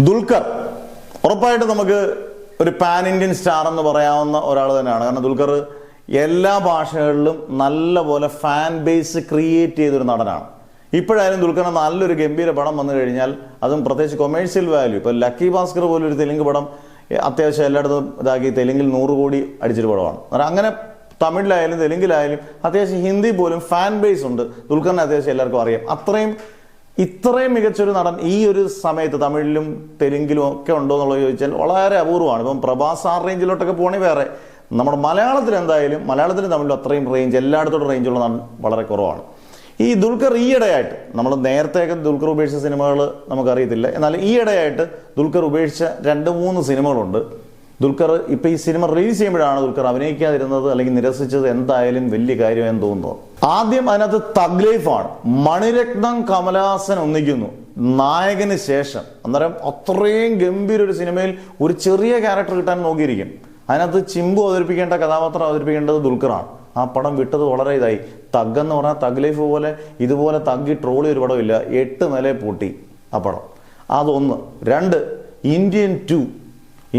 ദുൽഖർ ഉറപ്പായിട്ട് നമുക്ക് ഒരു പാൻ ഇന്ത്യൻ സ്റ്റാർ എന്ന് പറയാവുന്ന ഒരാൾ തന്നെയാണ്. കാരണം ദുൽഖർ എല്ലാ ഭാഷകളിലും നല്ലപോലെ ഫാൻ ബേസ് ക്രിയേറ്റ് ചെയ്തൊരു നടനാണ്. ഇപ്പോഴായാലും ദുൽഖറിന് നല്ലൊരു ഗംഭീര പടം വന്നു കഴിഞ്ഞാൽ അതും പ്രത്യേകിച്ച് കൊമേഴ്സ്യൽ വാല്യൂ, ഇപ്പോൾ ലക്കി ഭാസ്കർ പോലൊരു തെലുങ്ക് പടം അത്യാവശ്യം എല്ലായിടത്തും ഇതാക്കി തെലുങ്കിൽ 100 കോടി അടിച്ചൊരു പടമാണ്. അങ്ങനെ തമിഴിലായാലും തെലുങ്കിലായാലും അത്യാവശ്യം ഹിന്ദി പോലും ഫാൻ ബേസ് ഉണ്ട്. ദുൽഖറിനെ അത്യാവശ്യം എല്ലാവർക്കും അറിയാം. ഇത്രയും മികച്ചൊരു നടൻ ഈ ഒരു സമയത്ത് തമിഴിലും തെലുങ്കിലും ഒക്കെ ഉണ്ടോ എന്നുള്ളത് ചോദിച്ചാൽ വളരെ അപൂർവമാണ്. ഇപ്പം പ്രഭാസ് ആ റേഞ്ചിലോട്ടൊക്കെ പോകണമെങ്കിൽ വേറെ. നമ്മുടെ മലയാളത്തിൽ എന്തായാലും മലയാളത്തിലും തമിഴിലും അത്രയും റേഞ്ച് എല്ലായിടത്തോടും റേഞ്ചുള്ള നടൻ വളരെ കുറവാണ്. ഈ ദുൽഖർ ഈയിടെയായിട്ട്, നമ്മൾ നേരത്തെയൊക്കെ ദുൽഖർ ഉപേക്ഷിച്ച സിനിമകൾ നമുക്കറിയത്തില്ല, എന്നാൽ ഈയിടെയായിട്ട് ദുൽഖർ ഉപേക്ഷിച്ച 2-3 സിനിമകളുണ്ട്. ദുൽഖർ ഇപ്പം ഈ സിനിമ റിലീസ് ചെയ്യുമ്പോഴാണ് ദുൽഖർ അഭിനയിക്കാതിരുന്നത് അല്ലെങ്കിൽ നിരസിച്ചത് എന്തായാലും വലിയ കാര്യമെന്ന് തോന്നുന്നത്. ആദ്യം അതിനകത്ത് തഗ് ലൈഫാണ്. മണിരത്നം കമലഹാസൻ ഒന്നിക്കുന്നു നായകന് ശേഷം. അന്നേരം അത്രയും ഗംഭീര ഒരു സിനിമയിൽ ഒരു ചെറിയ ക്യാരക്ടർ കിട്ടാൻ നോക്കിയിരിക്കും. അതിനകത്ത് ചിമ്പു അവതരിപ്പിക്കേണ്ട കഥാപാത്രം അവതരിപ്പിക്കേണ്ടത് ദുൽഖറാണ്. ആ പടം വിട്ടത് വളരെ ഇതായി. തഗ് എന്ന് പറഞ്ഞാൽ തഗ് ലൈഫ് പോലെ ഇതുപോലെ തഗ്ഗി ട്രോളി ഒരു പടമില്ല. 8 നില പൂട്ടി ആ പടം. അതൊന്ന്. 2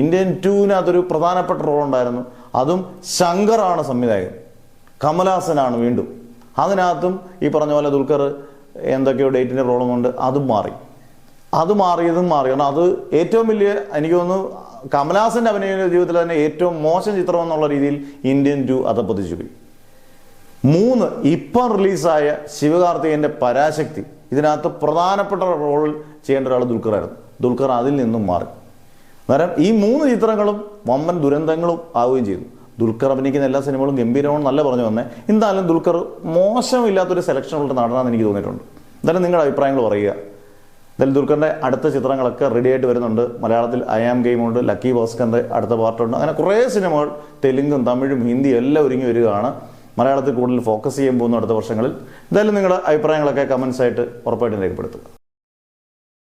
ഇന്ത്യൻ 2-നകത്തൊരു പ്രധാനപ്പെട്ട റോൾ ഉണ്ടായിരുന്നു. അതും ശങ്കറാണ് സംവിധായകൻ, കമലഹാസനാണ് വീണ്ടും. അതിനകത്തും ഈ പറഞ്ഞ പോലെ ദുൽഖർ എന്തൊക്കെയോ ഡേറ്റിൻ്റെ റോളും കൊണ്ട് അതും മാറി. കാരണം അത് ഏറ്റവും വലിയ, എനിക്ക് തോന്നുന്നു കമലഹാസന്റെ അഭിനയ ജീവിതത്തിൽ തന്നെ ഏറ്റവും മോശം ചിത്രം എന്നുള്ള രീതിയിൽ ഇന്ത്യൻ 2 അധപ്പതിച്ചു പോയി. 3 ഇപ്പം റിലീസായ ശിവകാർത്തികേയന്റെ പരാശക്തി. ഇതിനകത്ത് പ്രധാനപ്പെട്ട റോൾ ചെയ്യേണ്ട ഒരാൾ ദുൽഖറായിരുന്നു. ദുൽഖർ അതിൽ നിന്നും മാറി. അന്നേരം ഈ 3 ചിത്രങ്ങളും വമ്പൻ ദുരന്തങ്ങളും ആവുകയും ചെയ്തു. ദുൽഖർ അഭിനയിക്കുന്ന എല്ലാ സിനിമകളും ഗംഭീരമാണ് നല്ല പറഞ്ഞു വന്നേ. എന്തായാലും ദുൽഖർ മോശമില്ലാത്തൊരു സെലക്ഷനുള്ള നടനാണെന്ന് എനിക്ക് തോന്നിയിട്ടുണ്ട്. എന്തായാലും നിങ്ങളുടെ അഭിപ്രായങ്ങൾ പറയുക. എന്തായാലും ദുൽഖറിന്റെ അടുത്ത ചിത്രങ്ങളൊക്കെ റെഡി ആയിട്ട് വരുന്നുണ്ട്. മലയാളത്തിൽ ഐ ആം ഗെയിം ഉണ്ട്, ലക്കി ഭാസ്കറിന്റെ അടുത്ത പാർട്ടുണ്ട്. അങ്ങനെ കുറേ സിനിമകൾ തെലുങ്കും തമിഴും ഹിന്ദിയും എല്ലാം ഒരുങ്ങി വരികയാണ്. മലയാളത്തിൽ കൂടുതൽ ഫോക്കസ് ചെയ്യാൻ പോകുന്നു അടുത്ത വർഷങ്ങളിൽ. എന്തായാലും നിങ്ങളുടെ അഭിപ്രായങ്ങളൊക്കെ കമൻസ് ആയിട്ട് ഉറപ്പായിട്ടും രേഖപ്പെടുത്തുക.